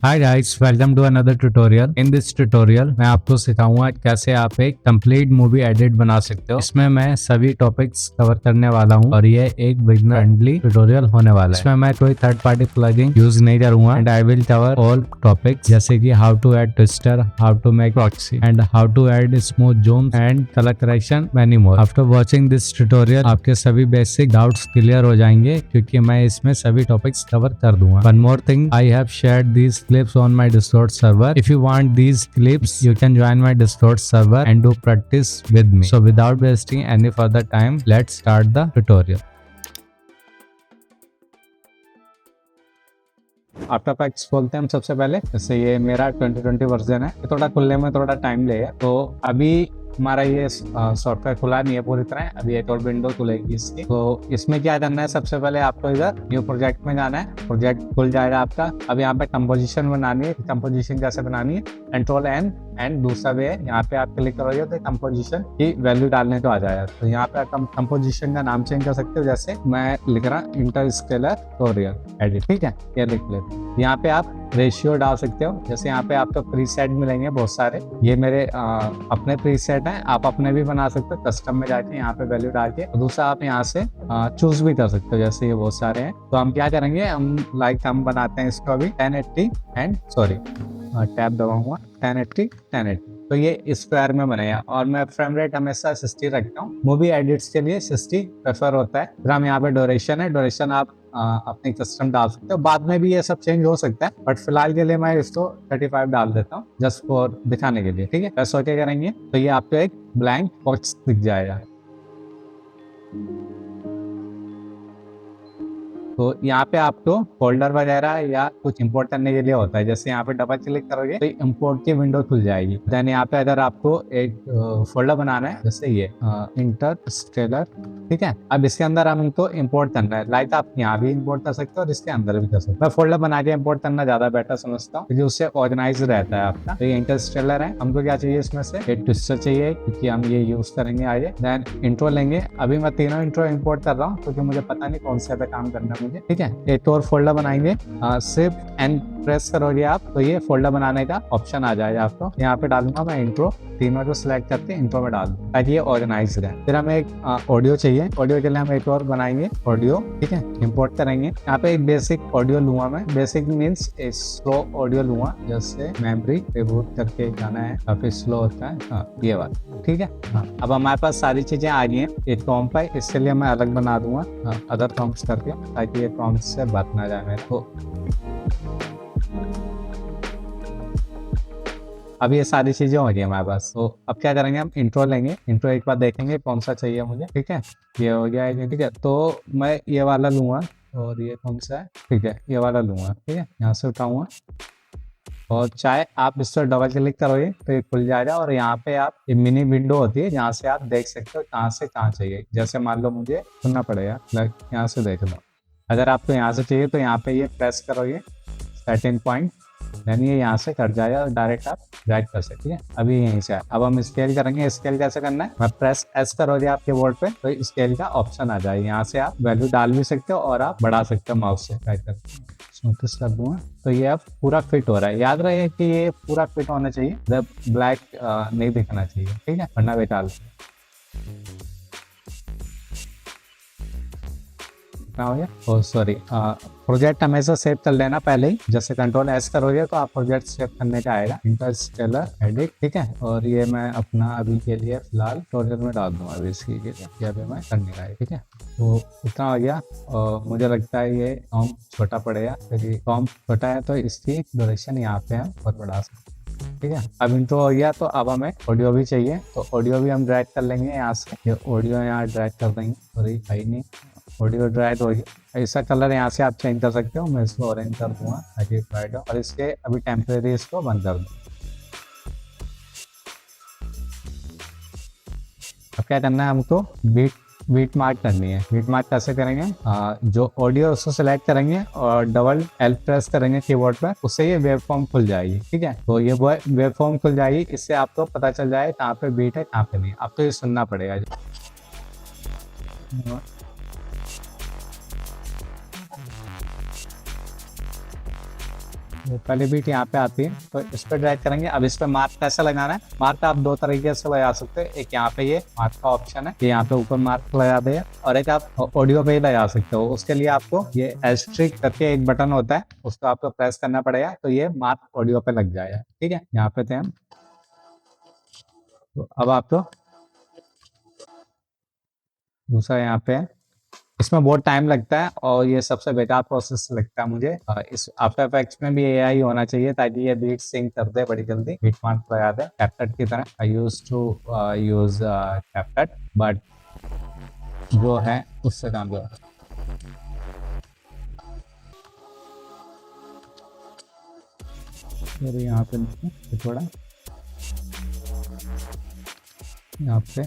Hi guys, welcome to another tutorial. In this tutorial मैं आपको सिखाऊंगा कैसे आप एक कंप्लीट मूवी एडिट बना सकते हो। इसमें मैं सभी टॉपिक्स कवर करने वाला हूं और ये एक बिगिनर फ्रेंडली ट्यूटोरियल होने वाला है। इसमें मैं कोई थर्ड पार्टी प्लगइन यूज नहीं करूंगा and I will cover all topics जैसे कि how to add twister, how to make proxy and how to add smooth zoom and colour correction, many more. After watching this tutorial आपके सभी basic doubts clear हो जाएंगे क्योंकि मैं इसमें सभी टॉपिक्स कवर कर दूंगा। One more thing, I have shared these clips on my Discord server. If you want these clips, you can join my Discord server and do practice with me. So without wasting any further time, let's start the tutorial. After effects खोलते हैं हम सबसे पहले। जैसे ये मेरा 2020 version है, ये थोड़ा खुलने में थोड़ा टाइम लगेगा। तो अभी हमारा ये सॉफ्टवेयर खुला नहीं है पूरी तरह, अभी एक और विंडो खुलेगी इसकी। तो इसमें क्या करना है, सबसे पहले आपको इधर न्यू प्रोजेक्ट में जाना है, प्रोजेक्ट खुल जाएगा आपका। अब यहाँ पे कंपोजिशन बनानी है। कंपोजिशन कैसे बनानी है, कंट्रोल एन एंड दूसरा वे है, यहाँ पे आप क्लिक करोगे तो कंपोजिशन की वैल्यू डालने को आ जाएगा। तो यहाँ पे कंपोजिशन का नाम चेंज कर सकते हो, जैसे मैं लिख रहा इंटरस्केलर ट्यूटोरियल एडिट, ठीक है, ये लिख लेते हैं। यहाँ पे आप रेशियो डाल सकते हो, जैसे यहाँ पे आपको प्रीसेट मिलेंगे बहुत सारे। ये मेरे अपने प्रीसेट हैं, आप अपने भी बना सकते हो। कस्टम में जाके यहाँ पे वैल्यू डाल के दूसरा आप यहाँ से चूज भी कर सकते हो, जैसे ये बहुत सारे हैं। तो हम क्या करेंगे, हम बनाते हैं इसको अभी 1080 एंड सॉरी टैब दबाऊंगा 1080। तो ये स्क्वायर में बनेगा और मैं फ्रेम रेट हमेशा 60 रखता हूँ। मूवी एडिट्स के लिए 60 प्रेफर होता है। फिर हम यहाँ पे ड्यूरेशन है, ड्यूरेशन आप अपनी कस्टम डाल सकते हो। बाद में भी ये सब चेंज हो सकता है, बट फिलहाल के लिए मैं इसको 35 डाल देता हूँ जस्ट फॉर दिखाने के लिए, ठीक है। ऐसा क्या करेंगे तो ये आपको एक ब्लैंक बॉक्स दिख जाएगा। तो यहाँ पे आपको फोल्डर वगैरह या कुछ इंपोर्ट करने के लिए होता है। जैसे यहाँ पे डबल क्लिक करोगे तो इंपोर्ट की विंडो खुल जाएगी। देन यहाँ पे अगर आपको एक फोल्डर बनाना है, जैसे ये इंटरस्टेलर, ठीक है। अब इसके अंदर हम इनको इंपोर्ट करना है। लाइक आप यहाँ भी इंपोर्ट कर सकते हो और इसके अंदर भी कर सकते हो। मैं फोल्डर बना के इंपोर्ट करना ज्यादा बेटर समझता हूँ क्योंकि उससे ऑर्गेनाइज रहता है आपका। तो ये इंटरस्टेलर है, हमको क्या चाहिए इसमें से एक ट्विस्टर चाहिए क्योंकि हम ये यूज करेंगे आगे। देन इंट्रो लेंगे। अभी मैं तीनों इंट्रो इंपोर्ट कर रहा हूँ क्योंकि मुझे पता नहीं कौन से पे काम करना है मुझे, ठीक है। एक और फोल्डर बनाएंगे, शिफ्ट एंड प्रेस करोगे आप तो ये फोल्डर बनाने का ऑप्शन आ जाएगा आपको। यहाँ पे डालूंगा मैं इंट्रो, तीनों को सिलेक्ट करके इंट्रो में डाल दूँ ताकि ये ऑर्गेनाइज रहे। फिर हमें एक ऑडियो चाहिए, ऑडियो के लिए हम एक और बनाएंगे ऑडियो, ठीक है, इंपोर्ट करेंगे। यहाँ पे एक बेसिक ऑडियो लूंगा मैं, बेसिक मीन्स एक स्लो ऑडियो लूंगा, जैसे मेमोरी रिबूट करके गाना है, काफी स्लो होता है, हाँ ये बात, ठीक है। हाँ, अब हमारे पास सारी चीजें आ गई हैं एक कॉम्प है, इसके लिए मैं अलग बना दूंगा अदर कॉम्प्स करके ताकि ये कॉम्प से बात ना जाए मेरे को। अब ये सारी चीजें हो गई हमारे पास। तो अब क्या करेंगे, हम इंट्रो लेंगे, इंट्रो एक बार देखेंगे कौन सा चाहिए मुझे, ठीक है। ये हो गया है, ठीक है। तो मैं ये वाला लूंगा और ये कौन सा है, ठीक है, ये वाला लूंगा, ठीक है। यहाँ से उठाऊंगा और चाहे आप इस पर डबल क्लिक करोगे तो ये खुल जाएगा और यहाँ पे आप ये मिनी विंडो होती है जहाँ से आप देख सकते हो कहाँ से कहाँ चाहिए। जैसे मान लो मुझे सुनना पड़ेगा, यहाँ से देख लो। अगर आपको यहाँ से चाहिए तो यहाँ पे ये प्रेस करोगे सेटिंग पॉइंट, यानी ये यहाँ से कट जाएगा और डायरेक्ट आप ड्रैग कर सकते हैं। अभी यहीं से अब हम स्केल करेंगे। स्केल कैसे करना है, मैं प्रेस एस करोगे आपके बोर्ड पे तो स्केल का ऑप्शन आ जाएगा। यहाँ से आप वैल्यू डाल भी सकते हो और आप बढ़ा सकते हो माउस से ड्रैग करके। स्मूथनेस कर दूंगा तो ये अब पूरा फिट हो रहा है। याद रहे कि ये पूरा फिट होना चाहिए, जब ब्लैक नहीं दिखना चाहिए, ठीक है, वरना बेकार हो गया। ओ सॉरी, प्रोजेक्ट हमेशा सेव कर लेना पहले ही। जैसे कंट्रोल एस करोगे तो आप प्रोजेक्ट सेव करने का आएगा, इंटरस्टेलर एडिट, ठीक है। और ये मैं अपना अभी के लिए फिलहाल ट्यूटोरियल में डाल दूंगा अभी इसकी के लिए, अभी मैं करने का है, ठीक है। तो इतना हो गया और मुझे लगता है ये कॉम्प छोटा पड़ेगा क्योंकि कॉम्प छोटा है तो इसकी ड्यूरेशन यहाँ पे हम और बढ़ा सकते हैं, ठीक है। अब इंट्रो हो गया तो अब हमें ऑडियो भी चाहिए, तो ऑडियो भी हम ड्रैग कर लेंगे यहाँ से। ये ऑडियो यहाँ ड्रैग कर देंगे, सॉरी है नहीं, ऑडियो ड्राइड हो गया। ऐसा कलर यहाँ से आप चेंज कर सकते हो, मैं इसको ऑरेंज कर दूंगा ताकि ड्राइड हो और इसके अभी टेम्परेरी इसको बंद कर दूँ। अब क्या करना है, हमको बीट मार्क करनी है। बीट मार्क कैसे करेंगे, जो ऑडियो उसको सिलेक्ट करेंगे और डबल एल प्रेस करेंगे कीबोर्ड पर, उससे ये वेव फॉर्म खुल जाएगी, ठीक है। तो ये वेव फॉर्म खुल जाएगी, इससे आपको पता चल जाए कहाँ पे बीट है कहाँ पे नहीं। आपको ये सुनना पड़ेगा। ये पहले बीट यहाँ पे आती है, तो इस पर ड्रैग करेंगे। अब इस पर मार्क कैसे लगाना है? मार्क आप दो तरीके से लगा सकते हो। एक यहाँ पे ये मार्क का ऑप्शन है, ये यहाँ पे ऊपर मार्क लगा दे, और एक आप ऑडियो पे ही लगा सकते हो। उसके लिए आपको ये एस्ट्रिक करके एक बटन होता है, उसको आपको प्रेस करना पड़ेगा, तो ये मार्क ऑडियो पे लग जाएगा। ठीक है, यहाँ पे थे हम। तो अब आपको दूसरा यहाँ पे है, इसमें बहुत टाइम लगता है और ये सबसे बेकार प्रोसेस लगता है मुझे। इस आफ्टर इफेक्ट्स में भी एआई होना चाहिए ताकि ये बीट सिंक कर दे बड़ी जल्दी, बीट मार्क लगा दे कैपकट की तरह। I use to use CapCut, but जो है उससे काम करो। फिर यहाँ पे थोड़ा यहाँ पे,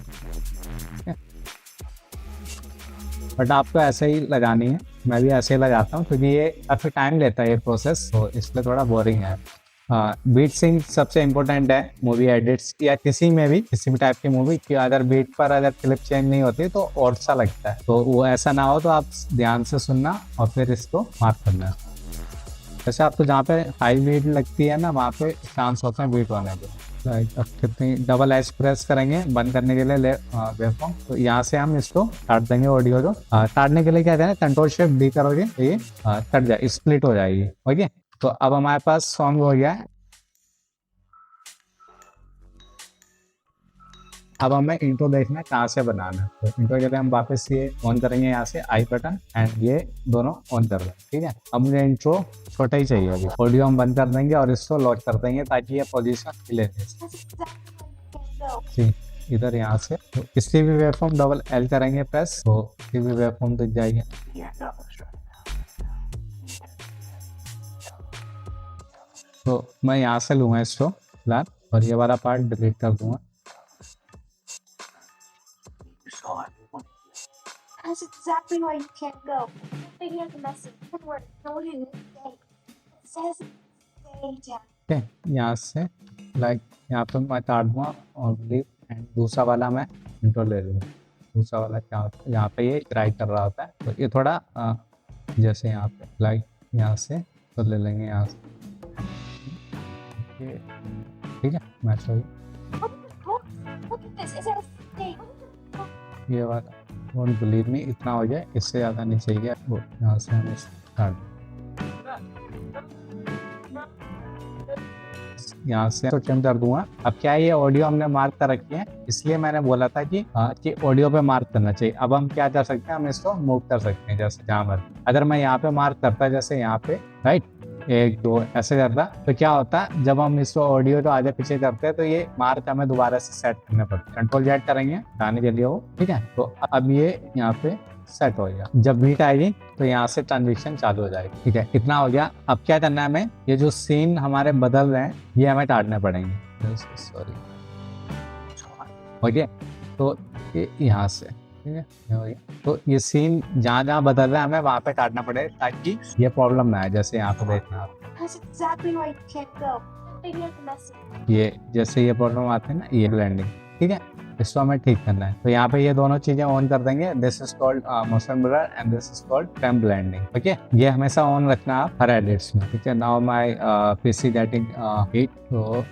बट आपको ऐसे ही लगानी है। मैं भी ऐसे ही लगाता हूँ क्योंकि ये काफ़ी टाइम लेता है ये प्रोसेस, तो इसलिए थोड़ा बोरिंग है। बीट सिंक सबसे इम्पोर्टेंट है मूवी एडिट्स या किसी में भी, किसी भी टाइप की मूवी की अगर बीट पर अगर क्लिप चेंज नहीं होती तो और सा लगता है। तो वो ऐसा ना हो तो आप ध्यान से सुनना और फिर इसको मार्क करना। जैसे आपको जहाँ पे हाई बीट लगती है ना, वहाँ पे चांस होता है बीट होने के। अब कितनी डबल एच प्रेस करेंगे बंद करने के लिए वेवफॉर्म, तो यहाँ से हम इसको काट देंगे ऑडियो को। काटने के लिए क्या है, कंट्रोल शिफ्ट डी करोगे तो ये कट जाए, स्प्लिट हो जाएगी। ओके, तो अब हमारे पास सॉन्ग हो गया है। अब हमें इंट्रो देखना है कहाँ से बनाना है। तो इंट्रो के लिए हम वापस ये ऑन करेंगे, यहाँ से आई बटन एंड ये दोनों ऑन कर देंगे। ठीक है, अब मुझे इंट्रो छोटा ही चाहिए। अभी ऑडियो हम बंद कर देंगे और इसको लॉक कर देंगे ताकि ये पोजीशन हिले। इधर यहाँ से तो किसी भी वेवफॉर्म डबल एल करेंगे प्रेस, तो किसी भी वेवफॉर्म दिख जाएगी। तो मैं यहाँ से लूँगा इसको फिलहाल और ये वाला पार्ट डिलीट कर दूंगा। That's exactly why you can't go. Maybe have the message. Good work. No one who stay. It says stay down. Okay, यहाँ से लाइक यहाँ पे मैं काट दूँगा और लीव एंड दूसरा वाला मैं इंट्रो ले लूँगा। दूसरा वाला क्या होता है, यहाँ पे ये ड्राइव कर रहा होता है, तो ये थोड़ा जैसे यहाँ पे लाइक यहाँ से तो ले लेंगे यहाँ से। ठीक है, मैच हो गया। Look at this. Is that a stay? ये वाला वोंट बिलीव मी, इतना हो जाए, इससे ज़्यादा नहीं चाहिए। वो यहाँ से हम स्टार्ट, यहाँ से तो चेंज कर दूंगा। अब क्या है, ये ऑडियो हमने मार्क कर रखी है, इसलिए मैंने बोला था कि ऑडियो पे मार्क करना चाहिए। अब हम क्या कर सकते हैं, हम इसको मूव कर सकते हैं जैसे जहाँ पर। अगर मैं यहाँ पे मार्क करता जैसे यहाँ पे राइट 1 2 ऐसे करता, तो क्या होता जब हम इसको ऑडियो तो आगे पीछे करते हैं तो ये मार्क हमें दोबारा से सेट करने पड़ते हैं। कंट्रोल जेड करेंगे हटाने के लिए वो। ठीक है, तो अब ये यहाँ पे सेट हो गया। जब बीट आएगी तो यहाँ से ट्रांजिशन चालू हो जाएगी। ठीक है, इतना हो गया। अब क्या करना है हमें, ये जो सीन हमारे बदल रहे हैं ये हमें काटने पड़ेंगे। सॉरी, ओके, तो ये यहाँ से ठीक है, तो ये सीन जहाँ जहाँ बदल रहा है हमें वहाँ पे काटना पड़े ताकि ये प्रॉब्लम ना आए। जैसे यहाँ पे देखना आप, That's exactly why you can't go. Maybe have the message. ये जैसे ये प्रॉब्लम आते हैं ना, ये ब्लेंडिंग। ठीक है, इसको हमें ठीक करना है। तो यहाँ पे ये दोनों चीजें ऑन कर देंगे। This is called motion blur and this is called frame blending. Okay, ये हमेशा ऑन रखना आप हर एडिट्स में। ठीक है, now my PC getting heat. तो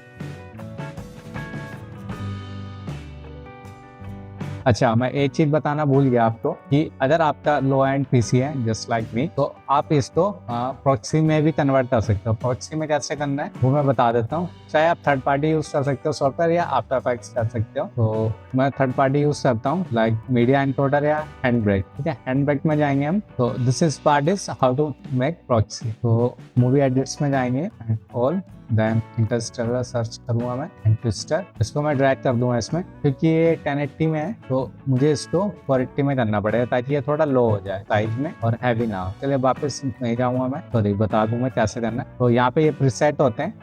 अच्छा, मैं एक चीज बताना भूल गया आपको कि अगर आपका लो एंड पीसी है जस्ट लाइक मी, तो आप इसको प्रॉक्सी में भी कन्वर्ट कर सकते हो। प्रॉक्सी में कैसे करना है वो मैं बता देता हूँ। चाहे आप थर्ड पार्टी यूज कर सकते हो सॉफ्टवेयर, या आफ्टर इफेक्ट्स कर सकते हो। तो मैं थर्ड पार्टी यूज करता हूँ लाइक मीडिया एनकोडर या हैंडब्रेक। ठीक है, हैंडब्रेक में जाएंगे हम, तो this is part is how to make proxy. तो मूवी एडिट्स में जाएंगे and all, then Interstellar search करूंगा मैं एंड ट्विस्टर, इसको मैं ड्रैग कर दूंगा इसमें, क्योंकि ये 1080 में है तो मुझे इसको 480 में करना पड़ेगा ताकि ये थोड़ा लो हो जाए साइज में और हैवी ना हो। चलिए वापस नहीं जाऊंगा मैं, सॉरी, बता दूंगा कैसे करना है। तो यहाँ पे ये प्रीसेट होते हैं,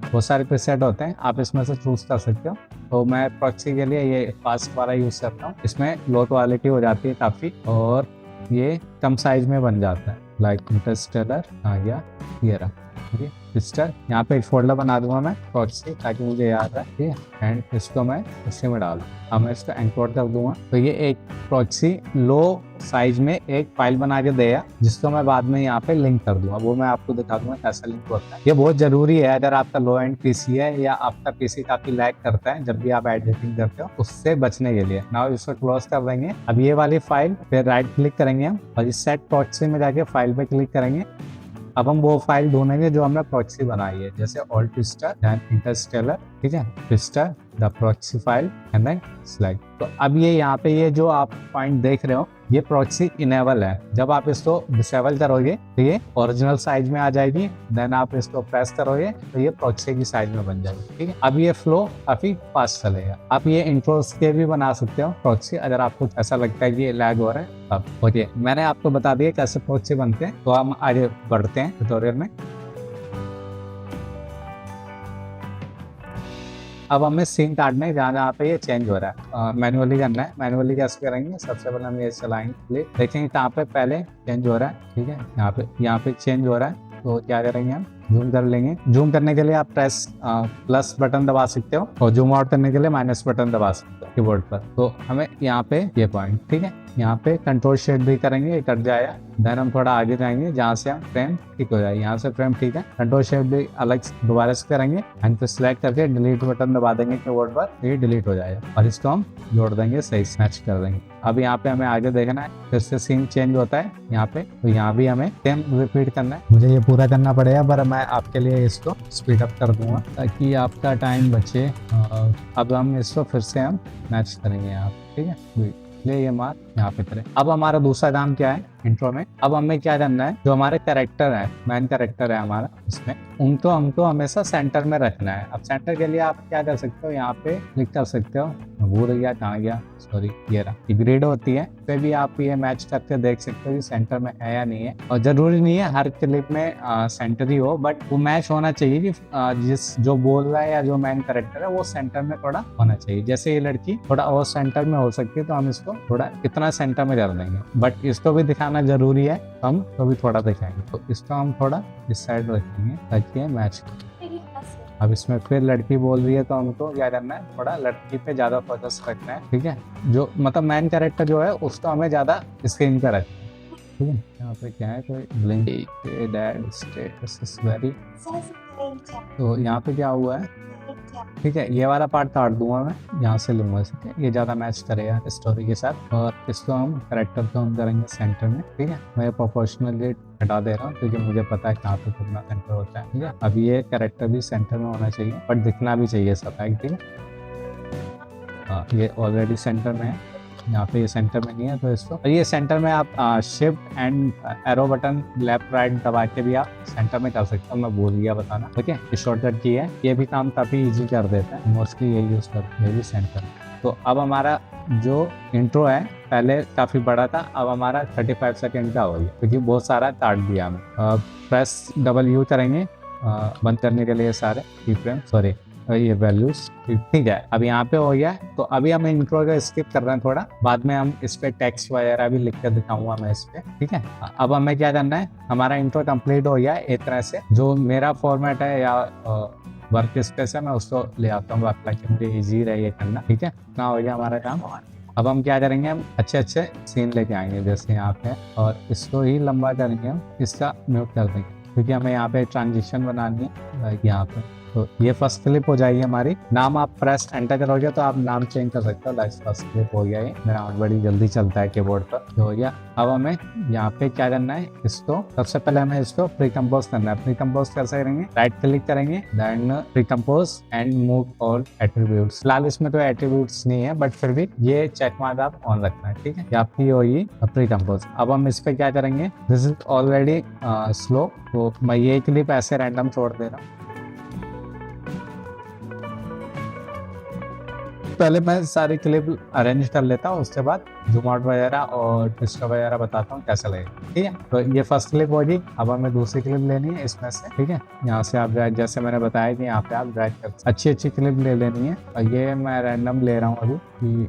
बहुत सारे प्रीसेट होते हैं, आप इसमें से चूज कर सकते हो। तो मैं प्रॉक्सी के लिए ये फास्ट वाला यूज करता हूँ। इसमें लो क्वालिटी हो जाती है काफी और ये कम साइज में बन जाता है। लाइक इंटरस्टेलर आ गया, ये रहा। ठीक है। पिस्टल यहाँ पे एक फोल्डर बना दूंगा मैं प्रॉक्सी, ताकि मुझे याद रहे, ठीक है। एंड इसको मैं उसी में डाल दूँ। अब मैं इसको इंपोर्ट कर दूंगा, तो ये एक प्रॉक्सी लो साइज में एक फाइल बना के देगा, जिसको मैं बाद में यहाँ पे लिंक कर दूंगा। वो मैं आपको दिखा दूंगा कैसा लिंक होता है। ये बहुत जरूरी है अगर आपका लो एंड पीसी है या आपका पीसी काफी लैग करता है जब भी आप एडिटिंग करते हो, उससे बचने के लिए। नाउ इसको क्लोज कर देंगे। अब ये वाली फाइल पे राइट क्लिक करेंगे हम, और इस सेट प्रॉक्सी में जाके फाइल पे क्लिक करेंगे। अब हम वो फाइल ढूंढेंगे जो हमने प्रॉक्सी बनाई है, जैसे ऑल्ट पिस्टर देन इंटरस्टेलर, ठीक है, पिस्टर the proxy file and then select. तो अब ये यहाँ पे ये जो आप पॉइंट देख रहे हो, ये प्रॉक्सी इनेबल है। जब आप इसको डिसेबल करोगे तो ये ओरिजिनल साइज में आ जाएगी, देन आप इसको प्रेस करोगे तो ये प्रॉक्सी की साइज में बन जाएगी, ठीक है। अब ये फ्लो काफी फास्ट चलेगा। आप ये इंट्रोस के भी बना सकते हो प्रॉक्सी, अगर आपको ऐसा लगता है कि ये लैग हो रहा है अब। ओके, मैंने आपको बता दिया कैसे प्रॉक्सी बनते हैं, तो हम आगे बढ़ते हैं ट्यूटोरियल में। अब हमें सीन काटना है जहाँ पे ये चेंज हो रहा है, मैनुअली करना है। मैनुअली कैसे करेंगे, सबसे पहले हम ये चलाएंगे, देखेंगे कहाँ पे पहले चेंज हो रहा है, ठीक है। यहाँ पे चेंज हो रहा है, तो क्या करेंगे हम, जूम कर लेंगे। जूम करने के लिए आप प्रेस प्लस बटन दबा सकते हो, और जूम आउट करने के लिए माइनस बटन दबा सकते हो कीबोर्ड पर। तो हमें यहाँ पे ये पॉइंट, ठीक है, यहाँ पे कंट्रोल शेड भी करेंगे, ये कट जाएगा। देन हम थोड़ा आगे जाएंगे जहाँ से हम फ्रेम ठीक हो जाए, यहाँ से फ्रेम ठीक है। कंट्रोल शेड भी अलग दोबारा से करेंगे, एंड फिर सिलेक्ट करके डिलीट बटन दबा देंगे कीबोर्ड पर, ये डिलीट हो जाएगा। और इसको हम जोड़ देंगे, सही मैच कर देंगे। अब यहाँ पे हमें आगे देखना है, फिर से सीन चेंज होता है यहाँ पे, तो यहाँ भी हमें सेम रिपीट करना है। मुझे ये पूरा करना पड़ेगा, पर मैं आपके लिए इसको स्पीड अप कर दूंगा ताकि आपका टाइम बचे। अब हम इसको फिर से हम मैच करेंगे यहाँ, ठीक है। ये मार्क यहाँ पे करें। अब हमारा दूसरा काम क्या है इंट्रो में, अब हमें क्या करना है, जो हमारे कैरेक्टर है, मेन कैरेक्टर है हमारा, इसमें उनको हमको हमेशा सेंटर में रखना है। अब सेंटर के लिए आप क्या कर सकते हो, यहाँ पे क्लिक कर सकते हो, भूल गया कहाँ गया, सॉरी, ये रहा, ग्रिड होती है, पे भी आप ये मैच करके देख सकते हो कि सेंटर में है या नहीं है। और जरूरी नहीं है हर क्लिप में सेंटर ही हो, बट वो मैच होना चाहिए कि जिस जो बोल रहा है या जो मेन कैरेक्टर है वो सेंटर में थोड़ा होना चाहिए। जैसे ये लड़की थोड़ा और सेंटर में हो सकती है, तो हम इसको थोड़ा इतना सेंटर में कर देंगे, बट इसको भी दिखाना जरूरी है, हम तो भी थोड़ा दिखाएंगे। तो इसको हम थोड़ा इस साइड रखेंगे ताकि ये मैच। अब इसमें फिर लड़की बोल रही है, तो हमको क्या करना है, थोड़ा लड़की पे ज्यादा फोकस रखना है, ठीक है। जो मतलब मेन कैरेक्टर जो है उसको हमें ज्यादा स्क्रीन पे रखना है, ठीक है। यहाँ पे क्या है, कोई blink dad status is very, तो यहाँ पे क्या हुआ है, ठीक है। ये वाला पार्ट काट दूंगा मैं, यहाँ से लूंगा, ठीक है, ये ज्यादा मैच करेगा स्टोरी के साथ। और इसको हम कैरेक्टर को हम करेंगे सेंटर में, ठीक है। मैं प्रोपोर्शनल रेट हटा दे रहा हूँ क्योंकि मुझे पता है कहाँ पे कितना सेंटर होता है, ठीक है। अब ये कैरेक्टर भी सेंटर में होना चाहिए, बट दिखना भी चाहिए सब, ठीक है। हाँ, ये ऑलरेडी सेंटर में है, यहाँ पे ये सेंटर में नहीं है, तो इसको, और ये सेंटर में आप shift and arrow button left right दबा के भी आप सेंटर में कर सकते हो, मैं भूल गया बताना, ठीक है। ये शॉर्टकट की है, ये भी काम काफी इजी कर देता है, मोस्टली यही यूज करते हैं, ये भी सेंटर। तो अब हमारा जो इंट्रो है पहले काफी बड़ा था, अब हमारा 35 सेकेंड का हो गया क्योंकि बहुत सारा काट दिया हमें। प्रेस डबल यू करेंगे बंद करने के लिए सारे की फ्रेम, सॉरी ये वैल्यूज, ठीक है। अब यहाँ पे हो गया, तो अभी हम इंट्रो का स्किप कर रहे हैं थोड़ा, बाद में हम इस पे टेक्स्ट वगैरह भी लिख कर दिखाऊंगा मैं इस पे, ठीक है। अब हमें क्या करना है, हमारा इंट्रो कंप्लीट हो गया एक तरह से। जो मेरा फॉर्मेट है या वर्क स्पेस है, मैं उसको ले आता हूँ ताकि मुझे ईजी रहे ये करना, ठीक है। इतना हो गया हमारा काम। अब हम क्या करेंगे, हम अच्छे अच्छे सीन लेके आएंगे जैसे यहाँ पे, और इसको ही लंबा करेंगे, हम इसका म्यूट कर देंगे क्योंकि हमें यहाँ पे ट्रांजिशन बनानी है यहाँ पे। तो ये फर्स्ट क्लिप हो जाएगी हमारी। नाम आप प्रेस एंटर करोगे तो आप नाम चेंज कर सकते हो, लाइक फर्स्ट क्लिप हो गया, ये मेरा बड़ी जल्दी चलता है कीबोर्ड पर, तो हो गया। अब हमें यहाँ पे क्या करना है, इसको सबसे पहले हमें इसको प्री कंपोज करना है। प्री कंपोज कैसे करेंगे, राइट क्लिक करेंगे, then pre compose and move all attributes. फिलहाल इसमें तो एट्रीब्यूट्स नहीं है, बट फिर भी ये चेक मार्क आप ऑन रखना है, ठीक है। ये आपकी होगी प्री कंपोज। अब हम इस पे क्या करेंगे, दिस इज ऑलरेडी स्लो, तो मैं ये क्लिप ऐसे रैंडम छोड़ दे रहा हूँ। पहले मैं सारी क्लिप अरेंज कर लेता हूँ, उसके बाद जूम आउट वगैरह और ट्विस्टर वगैरह बताता हूँ कैसा लगेगा। ठीक है, तो ये फर्स्ट क्लिप होगी। अब हमें दूसरी क्लिप लेनी है इसमें से। ठीक है, यहाँ से आप ड्रैग, जैसे मैंने बताया कि यहाँ पे आप ड्रैग कर अच्छी अच्छी क्लिप ले लेनी है। और ये मैं रैंडम ले रहा हूँ अभी कि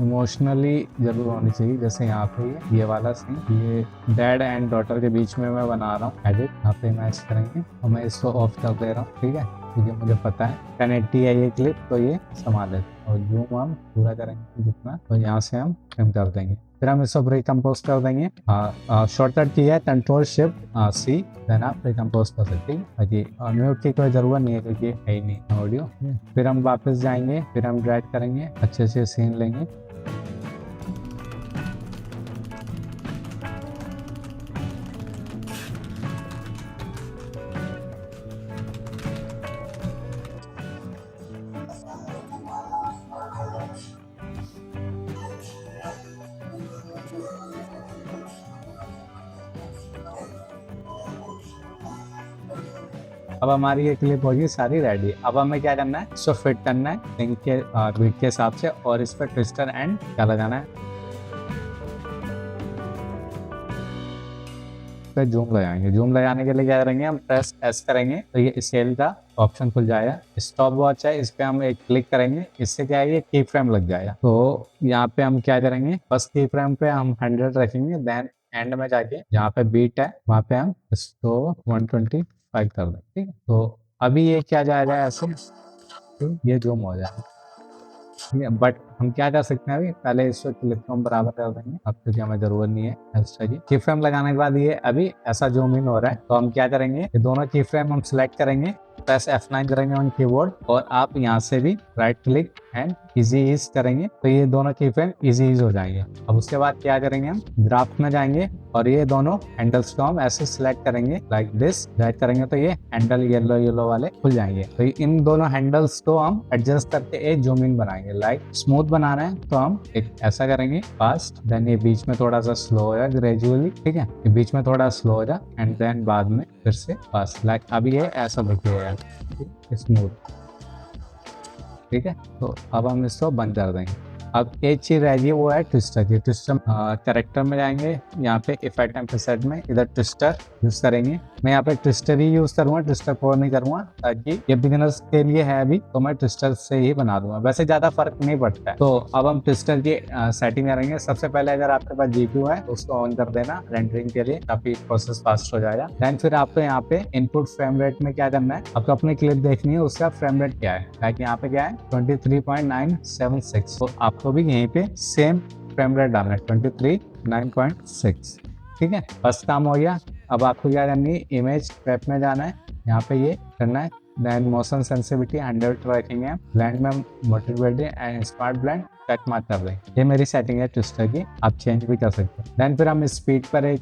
इमोशनली जरूर होनी चाहिए। जैसे यहाँ पे ये वाला सीन, ये डैड एंड डॉटर के बीच में मैं बना रहा हूँ एडिट, यहाँ पे मैच करेंगे और मैं इसको ऑफ कर दे रहा हूँ। ठीक है, क्योंकि मुझे पता है 1080 है ये क्लिप, तो ये संभाल लेते और जूम हम पूरा करेंगे जितना, तो यहाँ से हम ट्रिम कर देंगे। फिर हम इसको रिकम्पोज कर देंगे। शॉर्टकट की है कंट्रोल शिफ्ट सी, देन आप रिकम्पोज कर सकते हैं। जी, म्यूट की कोई ज़रूरत नहीं है क्योंकि है ही नहीं ऑडियो। फिर हम वापस जाएंगे, फिर हम ड्रैग करेंगे, अच्छे अच्छे सीन लेंगे। अब हमारी ये क्लिप होगी सारी रेडी। अब हमें क्या करना है, इसको फिट करना है लिंक के बीट के हिसाब से, और इस पर ट्विस्टर एंड क्या लगाना है, पे जूम लगाएंगे। जूम लगाने के लिए क्या करेंगे, हम प्रेस एस करेंगे तो ये स्केल का ऑप्शन खुल जाएगा। स्टॉप वॉच है, इस पे हम एक क्लिक करेंगे, इससे क्या है ये की फ्रेम लग जाएगा। तो यहाँ पे हम क्या करेंगे, फर्स्ट की फ्रेम पे हम 100 रखेंगे, देन एंड में जाके जहाँ पे बीट है वहाँ पे हम इसको 125 कर देंगे। ठीक है, तो अभी ये क्या जाएगा ऐसे, तो ये जूम हो जाएगा। ठीक है, बट हम क्या कर सकते हैं, अभी पहले इसको क्लिप को हम बराबर कर देंगे, अब क्योंकि हमें जरूरत नहीं है एक्स्ट्रा की। की फ्रेम लगाने के बाद ये अभी ऐसा जूम इन हो रहा है, तो हम क्या करेंगे, ये दोनों की फ्रेम हम सिलेक्ट करेंगे, प्रेस F9 करेंगे ऑन कीबोर्ड, और आप यहाँ से भी right click and easy ease करेंगे, तो ये दोनों की फ्रेम इजी ईज हो जाएंगे। अब उसके बाद क्या करेंगे, हम ग्राफ में जाएंगे और ये दोनों हैंडल्स को हम ऐसे सिलेक्ट करेंगे लाइक दिस, ड्रैग करेंगे तो ये हैंडल येलो येलो वाले खुल जाएंगे। तो इन दोनों हैंडल्स को हम एडजस्ट करके एक जूम इन बनाएंगे। लाइक स्मूथ बनाना है तो हम एक ऐसा करेंगे फास्ट, देन ये बीच में थोड़ा सा स्लो हो जाए ग्रेजुअली। ठीक है, ये बीच में थोड़ा स्लो हो जाए एंड देन बाद में फिर से फास्ट। लाइक अभी ये ऐसा दिखेगा स्मूथ। ठीक है, तो अब हम इसको बंद कर देंगे। अब एक चीज रह गई, वो है ट्विस्टर की। ट्विस्टर कैरेक्टर में जाएंगे, यहाँ पे इफेक्ट एंड प्रीसेट में इधर ट्विस्टर यूज करेंगे। मैं यहाँ पे ट्विस्टर ही यूज करूंगा, ट्विस्टर को नहीं करूंगा, ताकि ये बिगिनर्स के लिए है अभी, तो मैं ट्विस्टर से ही बना दूंगा। वैसे ज्यादा फर्क नहीं पड़ता है। तो अब हम ट्विस्टर की सेटिंग करेंगे। सबसे पहले अगर आपके पास जीपीयू है तो उसको ऑन कर देना रेंडरिंग के लिए, काफी प्रोसेस फास्ट हो जाएगा। देन फिर आपको यहाँ पे इनपुट फ्रेम रेट में क्या करना है, आपको अपनी क्लिप देखनी है उसका फ्रेम रेट क्या है। लाइक यहाँ पे क्या है 23.976, तो आपको भी यहीं पे सेम फ्रेम रेट डालना है 23.9.6। ठीक है, फर्स्ट काम हो गया। अब आपको क्या करनी है, इमेज ट्रैप में जाना है, यहाँ पे ये करना है, देन मोशन सेंसिटिविटी 100 रखेंगे, ब्लेंड में motivative and smart blend cut mark कर देंगे। ये मेरी सेटिंग है ट्विस्टर की, आप चेंज भी कर सकते हैं। देन फिर हम स्पीड पर एक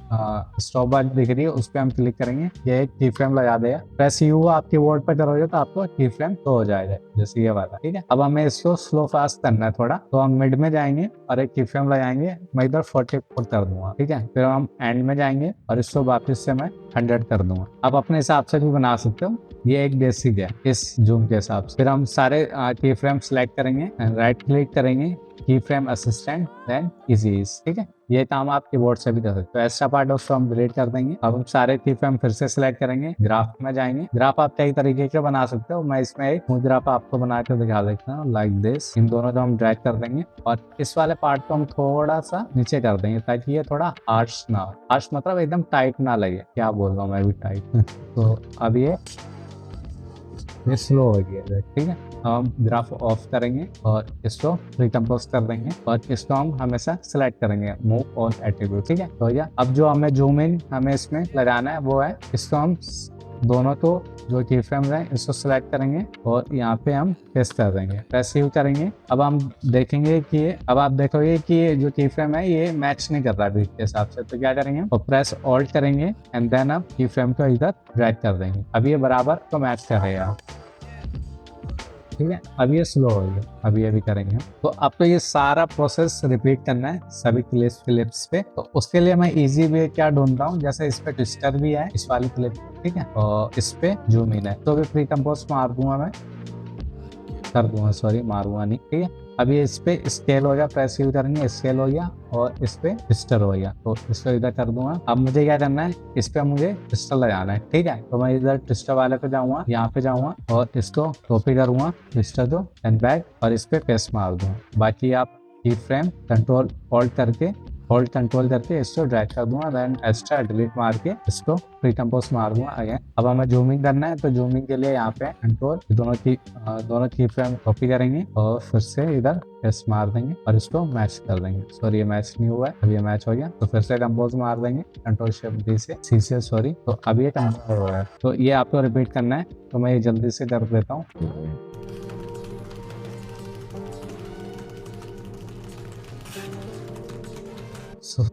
स्टॉप वॉच दिख रही है, उस पर हम क्लिक करेंगे, ये एक की फ्रेम लगा देगा। प्रेस यू आपकी कीबोर्ड पर करोगे तो आपको की फ्रेम तो हो जाएगा जैसे ये वाला। ठीक है, अब हमें इसको स्लो फास्ट करना है थोड़ा, तो हम मिड में जाएंगे और एक की फ्रेम लगाएंगे, मैं इधर 44 कर दूंगा। ठीक है, फिर हम एंड में जाएंगे और इसको वापस से मैं 100 कर दूंगा। आप अपने हिसाब से भी बना सकते हो, ये एक बेसिक है इस जूम के हिसाब से। फिर हम सारे की फ्रेम सिलेक्ट करेंगे, राइट क्लिक करेंगे, key frame assistant, then easy ease. ठीक है, ये काम आप कीबोर्ड से भी कर सकते हो। एक्स्ट्रा पार्ट उसको हम डिलीट कर देंगे। अब हम सारे की फ्रेम फिर से सिलेक्ट करेंगे, ग्राफ में जाएंगे। ग्राफ आप कई तरीके के बना सकते हो, मैं इसमें एक ग्राफ आपको बना के दिखा देता हूँ लाइक दिस। इन दोनों को हम ड्रैग कर देंगे और इस वाले पार्ट को हम थोड़ा सा नीचे कर देंगे ताकि ये थोड़ा हार्श ना हो। हार्श मतलब एकदम टाइट ना लगे, क्या बोल रहा हूँ मैं भी टाइट। तो अब ये स्लो हो गया। ठीक है, हम ग्राफ ऑफ करेंगे और इसको रिकम्पोज कर देंगे और इसको हम हमेशा सेलेक्ट करेंगे मूव ऑन एट्रीब्यूट। ठीक है, तो या अब जो हमें जूम इन हमें इसमें लगाना है वो है, इसको हम दोनों को जो की फ्रेम है इसको सिलेक्ट करेंगे और यहाँ पे हम पेस्ट कर देंगे, रिसीव करेंगे। अब हम देखेंगे कि अब आप देखोगे कि ये जो की फ्रेम है ये मैच नहीं कर रहा बीट के हिसाब से, तो क्या करेंगे और प्रेस ऑल्ट करेंगे एंड देन आप की फ्रेम को इधर ड्रैग कर देंगे। अब ये बराबर तो मैच करेगा। ठीक है, अब ये स्लो हो गया, अब ये भी करेंगे। तो आपको ये सारा प्रोसेस रिपीट करना है सभी क्लिप्स पे। तो उसके लिए मैं इजी वे क्या ढूंढ रहा हूँ, जैसे इस पे ट्विस्टर भी है इस वाली क्लिप। ठीक है, और इस पे जूम इन है, तो भी प्री कंपोज मार दूंगा मैं। कर दूंगा, सॉरी मारूंगा नहीं, ठीक है। अभी इस पे स्केल हो गया, प्रेस यूज करेंगे, स्केल हो गया, और इस पे पिस्टल हो गया, तो इसको इधर कर दूंगा। अब मुझे क्या करना है, इस पे मुझे पिस्टल लगाना है, ठीक है। तो मैं इधर पिस्टल वाले पे जाऊंगा, यहाँ पे जाऊंगा और इसको कॉपी करूंगा पिस्टल को एंड बैक, और इस पे पेस्ट मार दूंगा। बाकी आप की फ्रेम कंट्रोल होल्ड कंट्रोल करके इसको ड्रैग कर दूंगा, देन एक्स्ट्रा डिलीट मार के इसको प्रीकम्पोज मार दूंगा अगेन। अब हमें जूमिंग करना है, तो जूमिंग के लिए यहाँ पे कंट्रोल दोनों की फ्रेम कॉपी करेंगे और फिर से इधर पेस्ट मार देंगे और इसको मैच कर देंगे। सॉरी ये मैच नहीं हुआ है, अब ये मैच हो गया, तो फिर से कंपोज मार देंगे कंट्रोल शिफ्ट डी से सी से, सॉरी। तो अब ये कंपोज हो रहा है, तो ये आपको रिपीट करना है, तो मैं ये जल्दी से कर देता हूँ।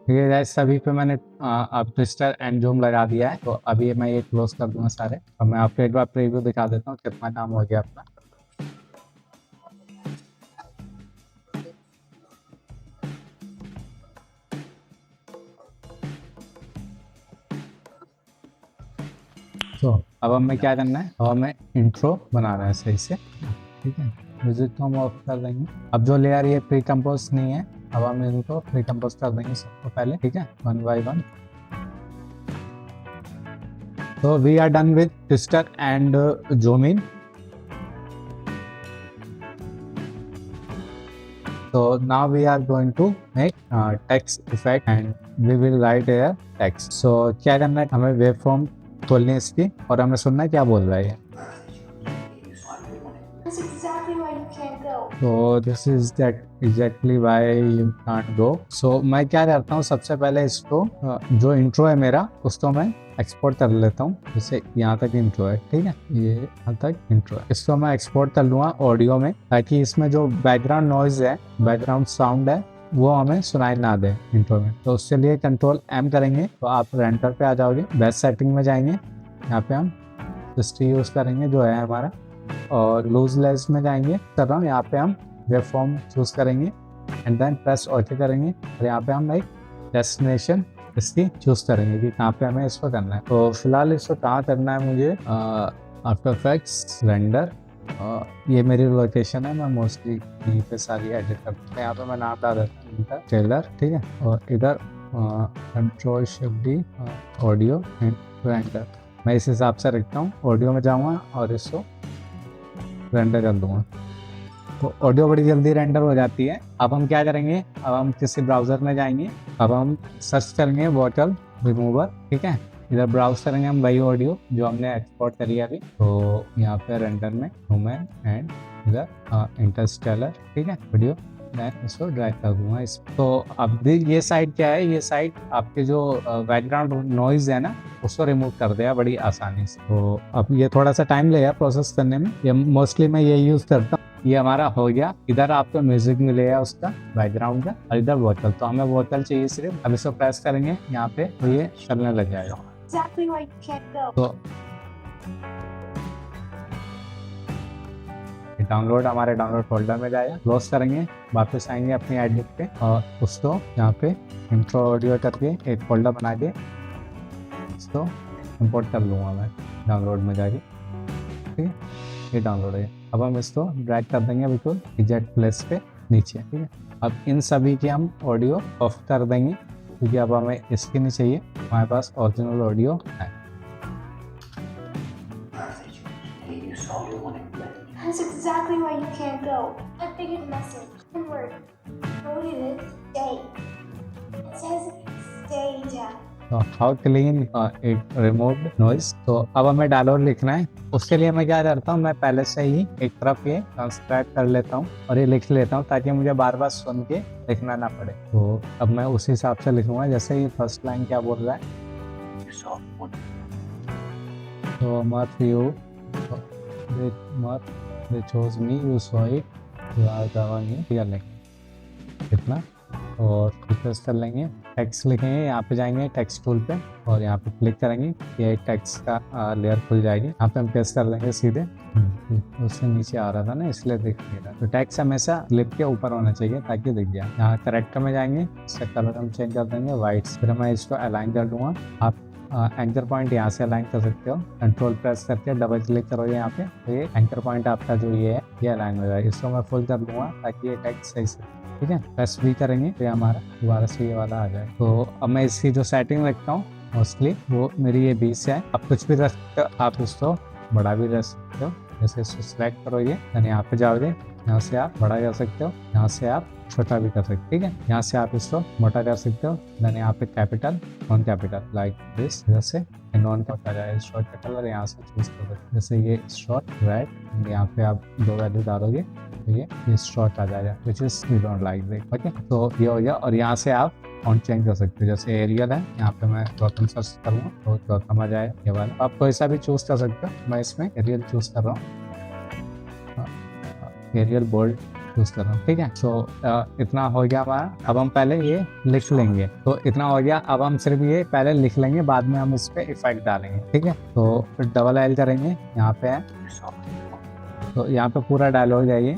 ये गाइस सभी पे मैंने अब ट्विस्टर एंड जूम लगा दिया है, तो अभी मैं ये क्लोज कर दूंगा सारे, और मैं आपको एक बार प्रीव्यू दिखा देता हूँ कितना काम हो गया अपना। तो अब हमें क्या करना है, अब हमें इंट्रो बनाना है सही से, ठीक है। म्यूजिक को हम ऑफ कर देंगे। अब जो लेयर ये प्री कंपोज नहीं है, अब हम इनको प्री कंपोज कर देंगे सबको पहले, ठीक है, 1 by 1। तो we are done with twister and zoom in. So now we are going to make text effect and we will write here text. So क्या करना है, हमें वेवफॉर्म खोलनी है इसकी और हमें सुनना है क्या बोल रहा है। That's exactly why you can't go. So this is that exactly why you can't go. So मैं क्या करता हूँ, सबसे पहले इसको जो इंट्रो है मेरा उसको मैं एक्सपोर्ट कर लेता हूँ। जैसे यहाँ तक इंट्रो है, ठीक है, ये यहाँ तक इंट्रो है, इसको मैं एक्सपोर्ट कर लूँगा ऑडियो में, ताकि इसमें जो बैकग्राउंड नॉइज है, बैकग्राउंड साउंड है, वो हमें सुनाई ना दे इंट्रो में। तो उसके लिए कंट्रोल M करेंगे, तो आप रेंडर पे आ जाओगे, बेस्ट सेटिंग में जाएंगे, यहाँ पे हम 60 यूज़ करेंगे जो है हमारा, और लूज लेस में जाएंगे, कर रहा हूँ, यहाँ पे हम वेवफॉर्म चूज करेंगे एंड देन प्रेस ओके करेंगे, और यहाँ पे हम एक डेस्टिनेशन इसकी चूज करेंगे कि कहाँ पे हमें इसको करना है। तो फिलहाल इसको कहाँ करना है मुझे, आफ्टर इफेक्ट्स, रेंडर, ये मेरी लोकेशन है, मैं मोस्टली यहीं पे सारी एडिट करता हूँ। यहाँ पे मैं नाम डाल देता हूँ ट्रेलर, ठीक है, और इधर control shift D, audio and render, मैं इस हिसाब से रखता हूँ। ऑडियो में जाऊँगा और इसको रेंडर कर दूंगा, तो ऑडियो बड़ी जल्दी रेंडर हो जाती है। अब हम क्या करेंगे, अब हम किसी ब्राउज़र में जाएंगे, अब हम सर्च करेंगे बोतल रिमूवर, ठीक है, इधर ब्राउज करेंगे हम वही ऑडियो जो हमने एक्सपोर्ट करी है अभी, तो यहाँ पे रेंडर में ह्यूमन एंड इधर इंटरस्टेलर, ठीक है, वीडियो, मैं इसको ड्रैग कर दूंगा इस। तो अब ये साइड क्या है, ये साइड आपके जो बैकग्राउंड नॉइज है ना, उसको रिमूव कर दिया बड़ी आसानी से। तो अब ये थोड़ा सा टाइम लगेगा प्रोसेस करने में, ये मोस्टली मैं ये यूज़ करता हूँ। ये हमारा हो गया, इधर आपको म्यूजिक मिलेगा उसका बैकग्राउंड का, और इधर बोतल, तो हमें बोतल चाहिए सिर्फ। अब इसको प्रेस करेंगे यहाँ पे, तो ये चलने लग जाएगा। Exactly why you can't go. तो डाउनलोड हमारे डाउनलोड फोल्डर में जाएगा, क्लोज करेंगे, वापस आएंगे अपनी एडिट पे, और उसको यहाँ पे इंट्रो ऑडियो करके एक फोल्डर बना के इसको इंपोर्ट कर लूँगा मैं डाउनलोड में जाके, ठीक है, ये डाउनलोड है। अब हम इसको ड्रैग कर देंगे बिल्कुल एग्जैक्ट प्लेस पे नीचे, ठीक है। अब इन सभी की हम ऑडियो ऑफ कर देंगे, क्योंकि अब हमें इसकी नहीं चाहिए, हमारे पास ओरिजिनल ऑडियो है। That's exactly why you can't go. I figured the message. One word. Go to this. Stay. It says stay down. How clean it remove noise. तो अब हमें डायलॉग लिखना है, उसके लिए मैं क्या करता हूँ, मैं पहले से ही एक तरफ ये ट्रांसक्राइब कर लेता हूँ और ये लिख लेता हूँ, ताकि मुझे बार बार सुन के लिखना ना पड़े। तो अब मैं उसी हिसाब से लिखूंगा, जैसे ये फर्स्ट लाइन क्या बोल रहा है, तो मत यू मत they chose me, you saw it, you are the one here लिखेंगे इतना, और रिफ्रेश कर लेंगे, टेक्स्ट लिखेंगे, यहाँ पे जाएंगे टेक्स्ट टूल पे और यहाँ पे क्लिक करेंगे, ये टेक्स्ट का लेयर खुल जाएगी, यहाँ पे हम पेस्ट कर लेंगे सीधे, उससे नीचे आ रहा था ना इसलिए दिख नहीं रहा। तो टेक्स्ट हमेशा लिप के ऊपर होना चाहिए ताकि दिख जाए। यहाँ करेक्टर में जाएंगे, इसका कलर हम चेंज कर देंगे वाइट, फिर मैं इसको अलाइन कर दूंगा। आप एंकर पॉइंट यहाँ से अलाइन कर सकते हो। कंट्रोल प्रेस करके डबल क्लिक करोगे यहाँ पे, तो ये एंकर पॉइंट आपका जो ये है ये अलाइन हो जाएगा। इसको मैं फुल कर दूंगा ताकि ये टेक्स्ट सही से, ठीक है। प्रेस भी करेंगे तो हमारा दोबारा से ये वाला आ जाए। तो अब मैं इसकी जो सेटिंग रखता हूँ मोस्टली वो मेरी ये 20 है। आप कुछ भी रख सकते हो, आप इसको बड़ा भी रख सकते हो। जैसे इसको सिलेक्ट करोगे यानी यहाँ पे जाओगे, यहाँ से आप बड़ा कर सकते हो, यहाँ से आप छोटा भी कर सकते हो, ठीक है। यहाँ से आप इसको मोटा कर सकते हो, देन यहाँ पे capital non capital like this, जैसे नॉन कैपिटल आ जाए। शॉर्ट का कलर यहाँ से चूज कर सकते हो, जैसे ये शॉर्ट रेड, यहाँ पे आप 2 वैल्यू डालोगे तो ये शॉर्ट आ जाएगा, which is we don't like this, okay. तो ये हो गया। और यहाँ से आप फॉन्ट चेंज कर सकते हो, जैसे एरियल है, यहाँ पे मैं गौतम सर्च करूँगा तो गौतम आ जाए ये वाला। आप कोई सा भी चूज कर सकते हो, मैं इसमें एरियल चूज कर रहा हूँ, एरियल बोल्ड चूज कर रहा हूँ, ठीक है। सो इतना हो गया हमारा। अब हम पहले ये लिख लेंगे, तो इतना हो गया। अब हम सिर्फ ये पहले लिख लेंगे, बाद में हम इस पे इफेक्ट डालेंगे, ठीक है। तो फिर डबल एल करेंगे, यहाँ पे है तो यहाँ पे पूरा डायलॉग है ये,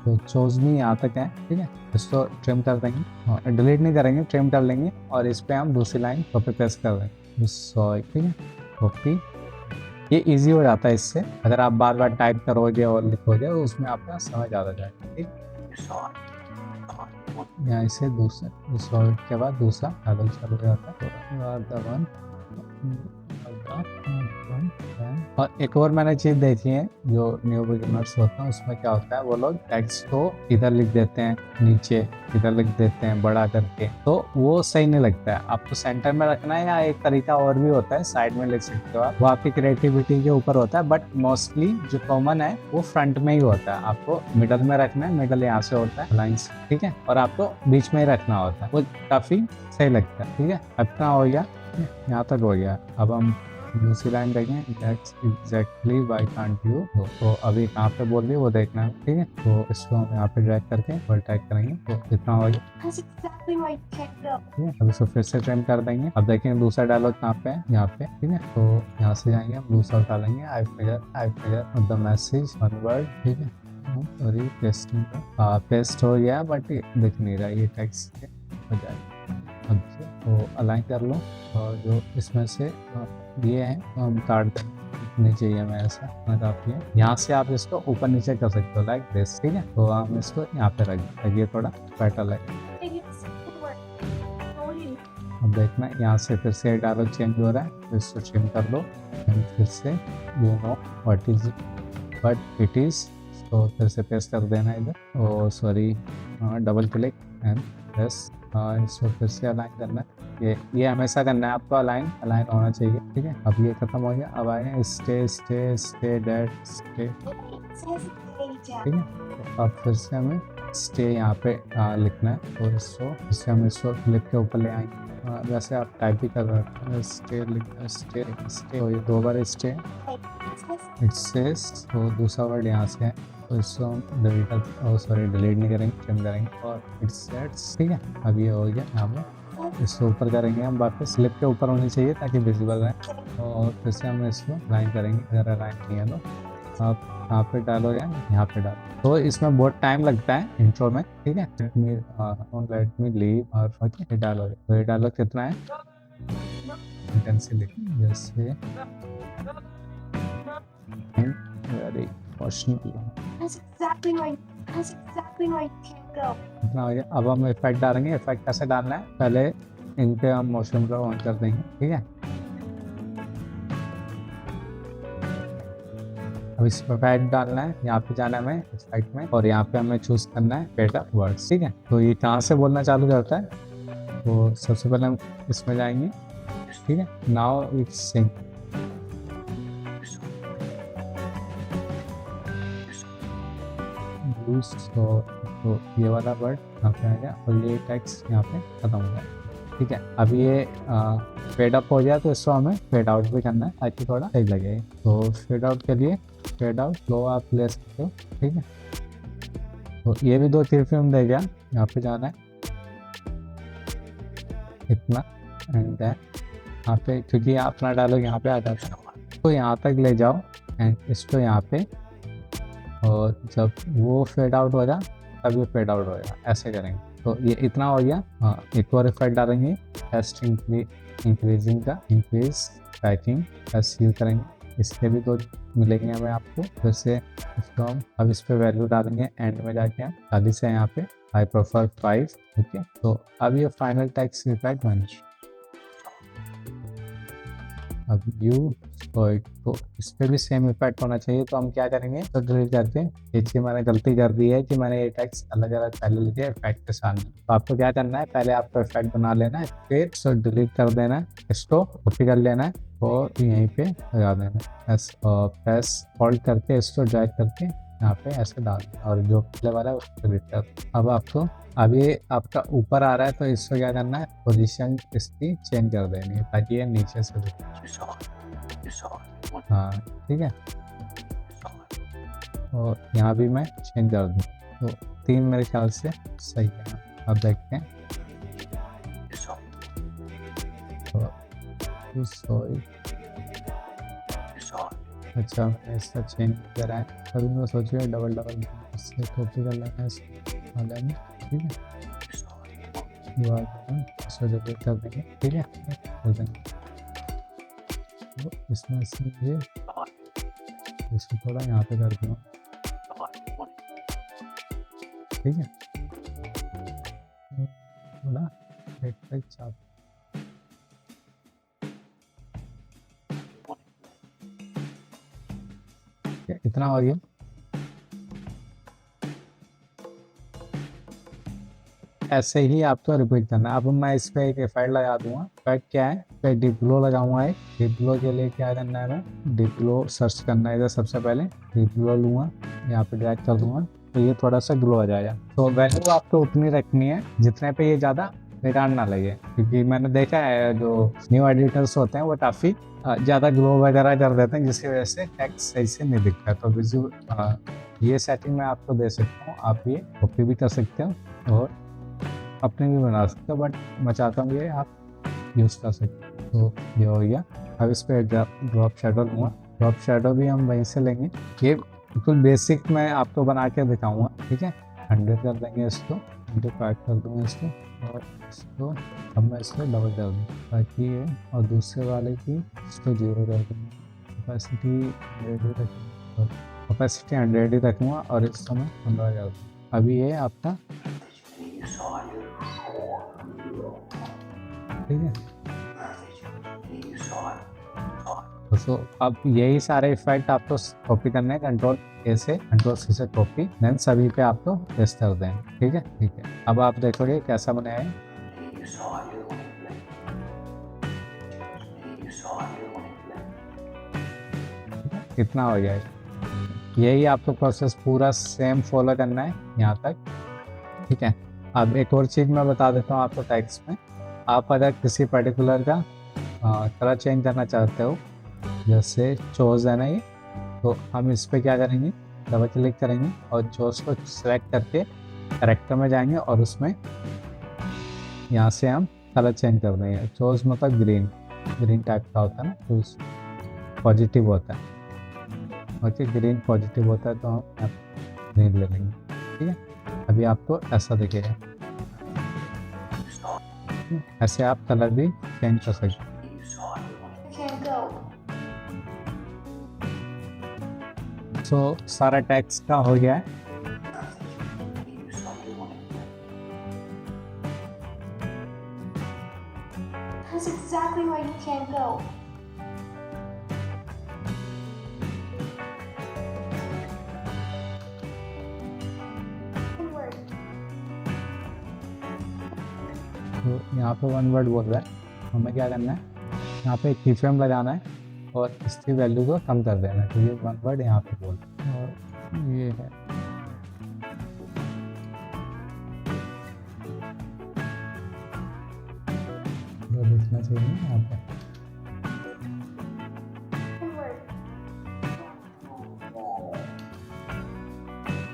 तो चोज भी यहाँ तक है, ठीक है। इसको ट्रिम कर देंगे और डिलीट नहीं करेंगे, ट्रिम कर लेंगे और इस पे हम दूसरी लाइन कॉपी पेस्ट कर देंगे, ठीक है। कॉपी, ये इजी हो जाता है इससे। अगर आप बार बार टाइप करोगे और लिखोगे तो उसमें आपका समय ज़्यादा जाएगा, ठीक। यहाँ से दूसरा सॉल्व के बाद दूसरा डायलॉग चालू हो जाता है। और एक और मैंने चीज देखी है, जो न्यू बिगिनर्स होते हैं उसमें क्या होता है, वो लोग टेक्स्ट को इधर लिख देते हैं, नीचे इधर लिख देते हैं बड़ा करके, तो वो सही नहीं लगता है। आपको सेंटर में रखना है, या एक तरीका और भी होता है साइड में लिख सकते हो आप, वो आपकी क्रिएटिविटी के ऊपर होता है। बट मोस्टली जो कॉमन है वो फ्रंट में ही होता है। आपको मिडल में रखना है, मिडल यहाँ से होता है लाइन्स, ठीक है, और आपको बीच में ही रखना होता है, वो काफी सही लगता है, ठीक है। इतना हो गया, यहाँ तक हो गया। अब हम दूसरी लाइन देखें, that's exactly why can't you, तो अभी कहाँ पे बोल रही है वो देखना है, ठीक है। तो इसको हम यहाँ पे ड्रैग करके वर्ड टैग करेंगे, तो इतना हो गया, That's exactly why you can't go. ठीक है। अब इसको फिर से ट्रिम कर देंगे। अब देखेंगे दूसरा डायलॉग कहाँ पे है, यहाँ पे, ठीक है। तो यहाँ से जाएंगे, हम दूसरा डालेंगे, I figure the message one word, ठीक है। सॉरी, पेस्टिंग पेस्ट हो गया बट दिख नहीं रहा, ये टेक्स्ट हो जाएगा। अब तो अलाइन कर लो, और जो इसमें से ये है तो हम काट नहीं चाहिए, मैं ऐसा काफी है। यहाँ से आप इसको ऊपर नीचे कर सकते हो लाइक दिस, ठीक है। तो हम इसको यहाँ पे रख दें, ये थोड़ा बेटर लगे। अब देखना यहाँ से फिर से डायलॉग चेंज हो रहा है, तो इसको चेंज कर लो, फिर से you know what it is, तो फिर से पेस्ट कर देना इधर। Oh sorry, double click and press, इसको फिर से अलाइन करना है। ये हमेशा करना है आपको, अलाइन होना चाहिए, ठीक है। अब ये खत्म हो गया। अब आए स्टे डेट स्टे, ठीक है। तो अब फिर से हमें स्टे यहाँ पे लिखना है, तो इससे हम इसको क्लिप के ऊपर ले आएंगे। वैसे आप टाइप भी कर रहे हैं, स्टे लिखना, स्टे तो ये 2 बार स्टे इट सेज, तो दूसरा वर्ड यहाँ से है, तो इसको हम डिलीट नहीं करेंगे, ट्रिम करेंगे, और इट सेट्स, ठीक है। अब ये हो गया। यहाँ पे इसको ऊपर करेंगे हम, वापस स्लिप के ऊपर होनी चाहिए ताकि विजिबल रहे, और फिर से हम इसको लाइन करेंगे। अगर लाइन नहीं है तो आप यहाँ पे डालो या यहाँ पे डालो, तो इसमें बहुत टाइम लगता है इंट्रो में, ठीक है। लेट मी लीव और ओके डालो, तो ये डालो कितना है जैसे very That's exactly why you can't go. इतना हो गया। अब हम इफेक्ट डालेंगे। इफेक्ट कैसे डालना है, पहले इन पे हम मोशन ब्लर ऑन कर देंगे, ठीक है। अब इस पर इफेक्ट डालना है, यहाँ पे जाना है हमें इफेक्ट में, और यहाँ पे हमें चूज करना है बेटा वर्ड्स, ठीक है। तो ये कहाँ से बोलना चालू करता है, तो सबसे पहले हम इसमें जाएंगे, ठीक है। नाउ इट्स सिंग, तो ये वाला वर्ड यहाँ पे आ गया, और ये टेक्स्ट यहाँ पे खत्म हो गया, ठीक है। अब ये फेड अप हो गया, तो इसको हमें फेड आउट भी करना है ताकि थोड़ा सही लगे। तो फेड आउट के लिए फेड आउट लो आप ले सकते हो, ठीक है। तो ये भी 2 तीर फिल्म दे गया, यहाँ पे जाना है इतना, एंड यहाँ पे क्योंकि अपना डायलॉग यहाँ पे आ जाता है, तो यहाँ तक ले जाओ एंड इसको यहाँ पे, और जब वो फेड आउट हो जाए तब ये फेड आउट होगा, ऐसे करेंगे। तो ये इतना हो गया। हाँ, एक और इफेक्ट डालेंगे, टेस्टिंग इंक्रीजिंग का इंक्रीज पैकिंग बस यूज करेंगे। इसके भी 2 मिलेंगे हमें आपको। फिर से इसको हम अब इस पे वैल्यू डालेंगे एंड में जाके हम शादी से यहाँ पे आई प्रेफर 5। ठीक है, तो अब ये फाइनल टेक्स्ट इफेक्ट बन गया। अब यू तो इस पे भी सेम इफेक्ट होना चाहिए। तो हम क्या करेंगे, तो डिलीट करके ये चीज मैंने गलती कर दी है कि मैंने ये टेक्स्ट अलग अलग पहले लिखे इफेक्ट के सामने। तो आपको क्या करना है, पहले आपको इफेक्ट बना लेना है, फिर इसको डिलीट कर देना है, इसको कॉपी कर लेना है और यहीं पे लगा देना है। प्रेस होल्ड करके इसको ड्रैग करके यहाँ पे ऐसे डाल देना और जो पहले वाला है उसको डिलीट कर। अब आपको अब ये आपका ऊपर आ रहा है तो इसको क्या करना है, पोजीशन इसकी चेंज कर देनी है ताकि ये नीचे से दिखे। हाँ ठीक है, और यहाँ भी मैं चेंज कर दूँ तो 3 मेरे ख्याल से सही है। अब देखते हैं तो सॉरी, अच्छा मैंने इसका चेंज करा है। तभी मैं सोच रहा डबल इससे कॉपी कर लेना है इसको वाले में। ठीक है, इसको रिपीट कर देंगे। ठीक है, कर देंगे तो इसमें से मुझे इसको थोड़ा यहाँ पे कर दूँगा। ठीक है, थोड़ा रेड चाप इतना हो गया। ऐसे ही आपको रिपीट करना है। अब मैं इस पे एक इफेक्ट लगा दूंगा। इफेक्ट क्या है, पे डिप्लो लगाऊंगा। एक डिप्लो के लिए क्या करना है, मैं डिप्लो सर्च करना है। इधर सबसे पहले डिप्लो लूंगा, यहाँ पे ड्रैग कर दूंगा तो ये थोड़ा सा ग्लो आ जाएगा। तो वैल्यू आपको उतनी रखनी है जितने पे ये ज़्यादा बेकार ना लगे, क्योंकि मैंने देखा है जो न्यू एडिटर्स होते हैं वो काफ़ी ज़्यादा ग्लो वगैरह कर देते हैं जिसकी वजह से टेक्स्ट सही से नहीं दिखता। तो विजुअल ये सेटिंग मैं आपको दे सकता हूँ, आप ये कॉपी भी कर सकते हो और अपने भी बना सकते हो, बट मैं चाहता हूँ ये आप यूज़ कर सकते हो। तो ये हो गया। अब इस पर ड्रॉप शेडो लूँगा। ड्रॉप शेडो भी हम वहीं से लेंगे। ये बिल्कुल बेसिक मैं आपको बना के दिखाऊँगा। ठीक है, 100 कर देंगे इसको, 25 कर दूँगा इसको और इसको अब मैं इसको डबल कर दूँ ताकि ये, और दूसरे वाले की इसको 0 कर दूँगा। कैपेसिटी 100 ही रखूँगा, कैपेसिटी 100 ही रखूँगा और इसको मैं 15 कर दूँ। अभी ये आपका ठीक है। तो अब यही सारे इफेक्ट आपको कॉपी करने हैं, कंट्रोल ए से कंट्रोल सी से कॉपी, देन सभी पे आपको पेस्ट कर दें। ठीक है, ठीक है। अब आप देखोगे कैसा बना है। कितना हो गया है। यही आपको प्रोसेस पूरा सेम फॉलो करना है यहाँ तक। ठीक है, अब एक और चीज़ मैं बता देता हूँ आपको टेक्स्ट में। आप अगर किसी पर्टिकुलर का कलर चेंज करना चाहते हो, जैसे चोज है ना ये, तो हम इस पर क्या करेंगे, डबल क्लिक करेंगे और चोज को सेलेक्ट करके कैरेक्टर में जाएंगे और उसमें यहाँ से हम कलर चेंज कर देंगे। चोज मतलब ग्रीन टाइप का होता है ना, तो पॉजिटिव होता है। ओके, ग्रीन पॉजिटिव होता है तो हम ग्रीन ले लेंगे। ठीक है, अभी आपको ऐसा दिखेगा। ऐसे आप कलर भी चेंज कर सकते हैं। तो सारा टेक्स्ट का हो गया है। That's exactly why you can't go. One word. तो यहाँ पे 1 वर्ड बोल रहा है, हमें क्या करना है, यहाँ पे एक कीफ्रेम लगाना है और इसकी वैल्यू को कम कर देना है। तो ये 1 वर्ड यहाँ पे बोल और ये है। तो लिखना चाहिए यहाँ पे। One word.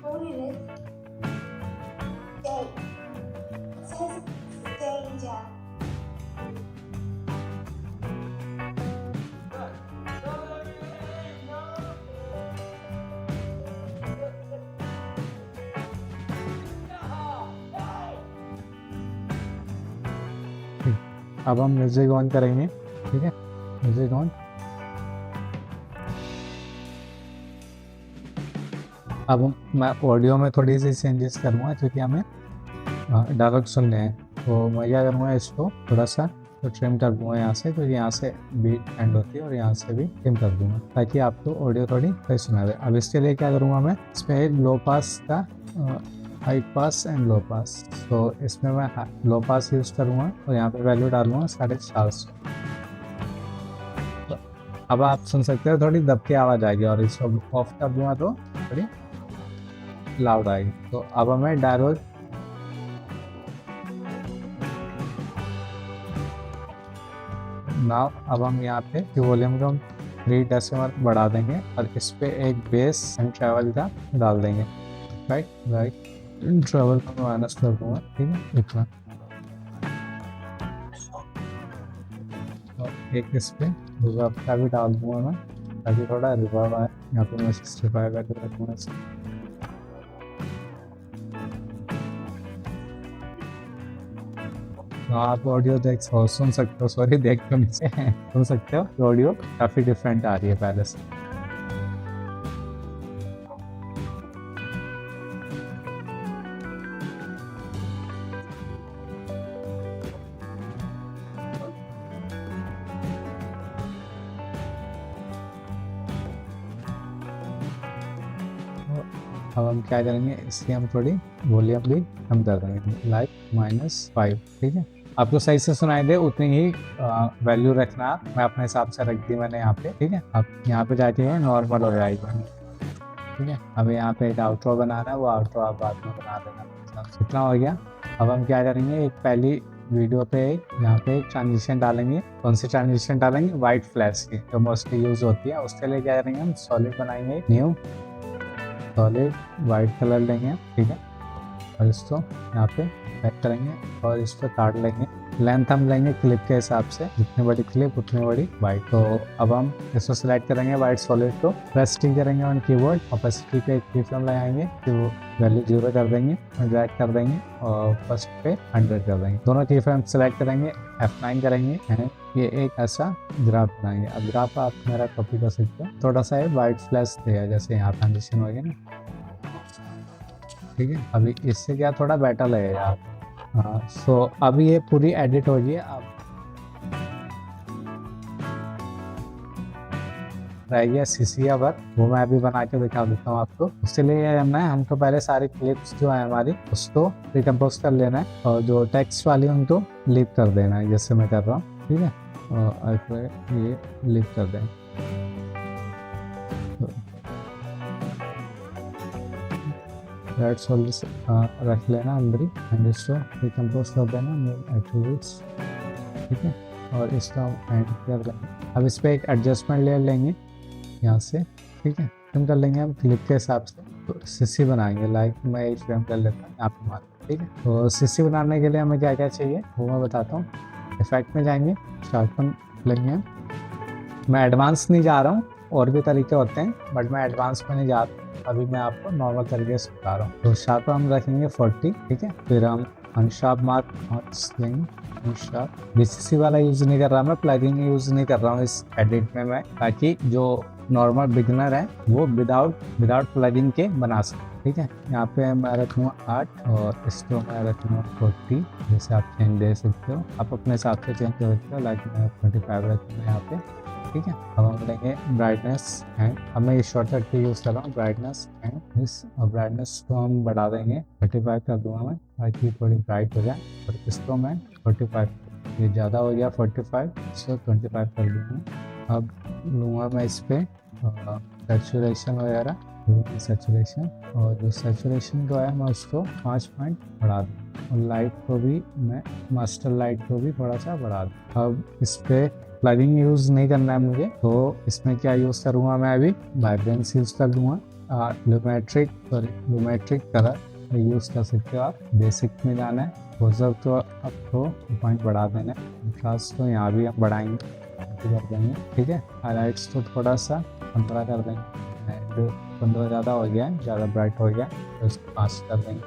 What is it? Stay. It says danger. अब हम म्यूजिक ऑन करेंगे, ठीक है, म्यूजिक ऑन। अब मैं ऑडियो में थोड़ी सी चेंजेस करूँगा क्योंकि हमें डायरेक्ट सुनने हैं, तो मैं क्या करूँगा, इसको थोड़ा सा तो ट्रिम कर दूँगा यहाँ से, क्योंकि यहाँ से बीट एंड होती है और यहाँ से भी ट्रिम कर दूँगा ताकि आपको ऑडियो थोड़ी सही सुना दे। अब इसके लिए क्या करूँगा मैं, इसमें एक लो पास का हाई पास एंड लो पास, तो इसमें मैं लो पास यूज़ करूँगा और यहाँ पे वैल्यू डालूँगा 450। तो अब आप सुन सकते हो थोड़ी दब की आवाज़ आएगी, और इसको ऑफ कर दूँगा तो थोड़ी लाउड आएगी। तो अब हमें डायरेक्ट नाउ अब हम यहाँ पे वॉल्यूम को 3 डेसिमल बढ़ा देंगे और इस पे एक बेस एंड ट्रैवल का डाल देंगे, राइट ट्रैवल को माइनस कर दूंगा, ठीक है, इतना। और एक इस पे रिवर्ब का भी डाल दूंगा मैं ताकि थोड़ा रिवर्ब आए। यहाँ पे मैं 65 का रखूँगा। आप ऑडियो सुन सकते हो, सॉरी देख तो नीचे सुन सकते हो, ऑडियो काफ़ी डिफरेंट आ रही है पहले से। अब हम क्या करेंगे, इसकी हम थोड़ी वॉल्यूम भी कम कर देंगे, लाइक -5, ठीक है। आपको सही से सुनाई दे उतनी ही वैल्यू रखना, मैं अपने हिसाब से रख दी मैंने यहाँ पे, ठीक है। अब यहाँ पे जाके नॉर्मल हो जाएगी, ठीक है। अब यहाँ पे एक आउट्रो बनाना है, वो आउट्रो आप बाद में बना देना, इतना हो गया। अब हम क्या करेंगे, एक पहली वीडियो पे यहाँ पे एक ट्रांजिशन डालेंगे। कौन सी ट्रांजिशन डालेंगे, वाइट फ्लैश की, जो मोस्टली यूज होती है। उसके लिए क्या करेंगे, हम सॉलिड बनाएंगे, न्यू सॉलिड वाइट कलर लेंगे, ठीक है, और इसको यहाँ पे सेट करेंगे और इसको काट लेंगे। लेंथ हम लेंगे क्लिप के हिसाब से, जितनी बड़ी क्लिप उतनी बड़ी वाइट। तो अब हम इसको सिलेक्ट करेंगे वाइट सॉलिड को, प्रेस टी करेंगे ऑन कीबोर्ड, ऑपेसिटी पे एक की-फ्रेम लगाएंगे, तो वैल्यू 0 कर देंगे, ड्रैग कर देंगे और फर्स्ट पे 100 कर देंगे। दोनों की-फ्रेम सेलेक्ट करेंगे, F9 करेंगे, ये एक ऐसा ग्राफ बनाएंगे। अब ग्राफ आप मेरा कॉपी कर सकते हो, थोड़ा सा ये वाइट फ्लैश देगा, जैसे यहाँ ट्रांजिशन हो गया ना, ठीक है। अभी इससे क्या थोड़ा बेटर लगेगा आप। हाँ, सो अभी ये पूरी एडिट हो गई है। अब रह गया सीसीया वर्क, वो मैं अभी बना के दिखा देता हूँ आपको। उसके लिए क्या करना है, हमको पहले सारी क्लिप्स जो है हमारी उसको डिकम्पोज कर लेना है, और जो टेक्स्ट वाली उनको लीव कर देना है, जैसे मैं कर रहा हूँ, ठीक है। और ये लीव कर दें, रेड सॉलिड रख लेना अंदर ही, एंड इसको डिकम्पोज कर देना एट्रीब्यूट्स, ठीक है। और इसका एंड कर लेंगे। अब इस पर एक एडजस्टमेंट लेयर लेंगे यहाँ से, ठीक है, फ्रेम कर लेंगे हम क्लिप के हिसाब से। तो सीसी बनाएंगे, लाइक मैं एक फ्रेम कर लेता हूँ आप मान, ठीक है। तो सीसी बनाने के लिए हमें क्या क्या चाहिए वो मैं बताता हूँ। इफेक्ट में जाएंगे, शार्पन लेंगे। मैं एडवांस नहीं जा रहा हूँ, और भी तरीके होते हैं, बट मैं एडवांस में नहीं जा रहा हूँ, अभी मैं आपको नॉर्मल तरीके से बता रहा हूँ। तो शार्प हम रखेंगे 40, ठीक है। फिर हम अनशार्प मार्क लेंगे, अनशार्प। बीसीसी वाला यूज नहीं कर रहा मैं, प्लगइन यूज नहीं कर रहा हूँ इस एडिट में मैं, ताकि जो नॉर्मल बिगनर है वो विदाउट प्लगइन के बना सके, ठीक है। यहाँ पे मैं रखूँगा 8 और इसको मैं रखूँगा 40, जैसे आप चेंज दे सकते हो, आप अपने हिसाब से चेंज कर सकते हो, लाइक मैं 25 रखूँगा यहाँ पे, ठीक है। अब हम लेंगे ब्राइटनेस एंड, अब मैं इस शॉर्टकट की यूज़ कर रहा हूँ, ब्राइटनेस एंड इस, और ब्राइटनेस को हम बढ़ा देंगे, 35 कर दूंगा मैं ताकि थोड़ी ब्राइट हो जाए। और इसको मैं 45, ये ज़्यादा हो गया 45, इसको 25 कर दूँगा। अब लूँगा मैं इस पर सैचुरेशन वगैरह, सैचुरेशन, और जो सैचुरेशन को है मैं उसको 5 पॉइंट बढ़ा दूँ, और लाइट को भी मैं मास्टर लाइट को भी थोड़ा सा बढ़ा दूँ। अब इस पर प्लगइन यूज़ नहीं करना है मुझे, तो इसमें क्या यूज़ करूँगा मैं, अभी वाइब्रेंस यूज़ कर दूँगा। लूमेट्रिक कलर यूज़ कर सकते हो आप। बेसिक में जाना है, एक्सपोजर तो आपको पॉइंट बढ़ा देना है, कंट्रास्ट तो यहाँ भी हम बढ़ाएंगे, कर देंगे, ठीक है। हाईलाइट्स तो थोड़ा सा 15 कर देंगे, एंड 15 ज़्यादा हो गया है, ज़्यादा ब्राइट हो गया तो इसको 5 कर देंगे,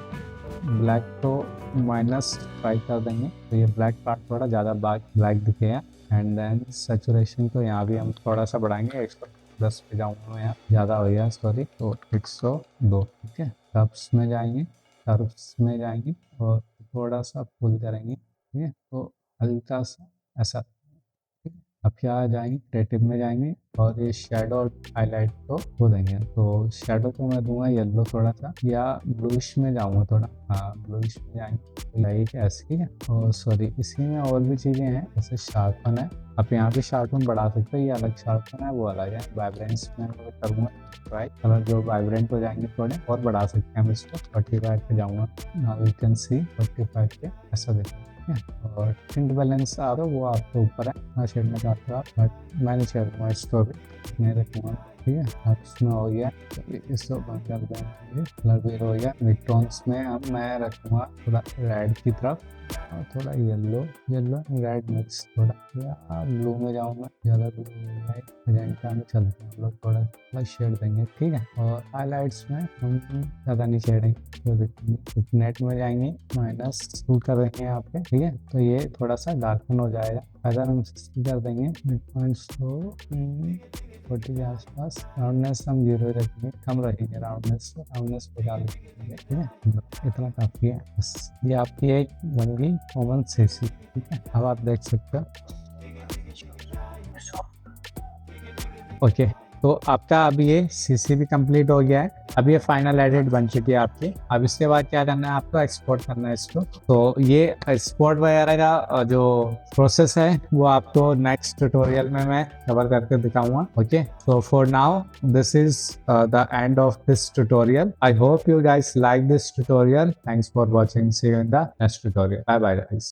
ब्लैक को -5 कर देंगे तो ये ब्लैक पार्ट थोड़ा ज़्यादा ब्लैक दिखेगा। एंड देन सेचुरेशन को यहाँ भी हम थोड़ा सा बढ़ाएंगे, 110 पे जाऊँगा मैं, यहाँ ज़्यादा हो गया सॉरी, तो 102। ठीक है, कर्व्स में जाएंगे और थोड़ा सा पुल करेंगे। ठीक है, तो हल्का सा ऐसा। ठीक है, अब क्या जाएंगे, क्रिएटिव में जाएंगे और ये शेडो और हाईलाइट को खो देंगे। तो शेडो को मैं दूंगा येलो थोड़ा सा, या ब्लूइश में जाऊंगा थोड़ा, हाँ ब्लूइश में जाएंगे लाइक ऐसे। ठीक है, और सॉरी इसी में और भी चीज़ें हैं, जैसे शार्पन है, आप यहाँ पे शार्पन बढ़ा सकते हो, ये अलग शार्पन है वो अलग है। वाइब्रेंस में मैं करूँगा ट्राई, कलर जो वाइब्रेंट हो जाएंगे थोड़े और बढ़ा सकते हैं हम इसको। 45 पे जाऊँगा, नाउ यू कैन सी 45 पे ऐसा देखिए। और टिंट बैलेंस आ रहा है वो आपके ऊपर है, ना छेड़ना चाहते हो आप, बट मैं नहीं छेड़ूंगा इसको भी, नहीं रखूँगा। ठीक है, अब इसमें हो गया तो इसको बंद कर देंगे। कलर भी हो गया। मिड टोन्स में अब मैं रखूँगा थोड़ा रेड की तरफ और थोड़ा येलो रेड मिक्स, थोड़ा या ब्लू में जाऊँगा, ज़्यादा ब्लू मेजेंटा में चलते हैं हम लोग, थोड़ा शेड देंगे। ठीक है, और हाईलाइट्स में हम ज़्यादा नहीं शेडेंगे, तो देखेंगे नेट में जाएंगे -2 कर देंगे यहाँ पे। ठीक है, तो ये थोड़ा सा डार्कन हो जाएगा। अगर हम 60 कर देंगे, मिड पॉइंट्स को 40 के आसपास, राउंडनेस हम 0 रखेंगे, कम रखेंगे राउंडनेस को ज़्यादा रखेंगे। ठीक है, इतना काफ़ी है बस। ये आपकी एक बन गई कॉमन सीसी। ठीक है, अब आप देख सकते हो। ओके, तो आपका अब ये सीसी भी कंप्लीट हो गया है। अब ये फाइनल एडिट बन चुकी है आपकी। अब इसके बाद क्या करना है आपको, एक्सपोर्ट करना है इसको। तो ये एक्सपोर्ट वगैरह का जो प्रोसेस है वो आपको नेक्स्ट ट्यूटोरियल में मैं कवर करके दिखाऊंगा। Okay, so for now this is the end of this tutorial. I hope you guys like this tutorial. Thanks for watching. See you in the next tutorial. Bye bye guys.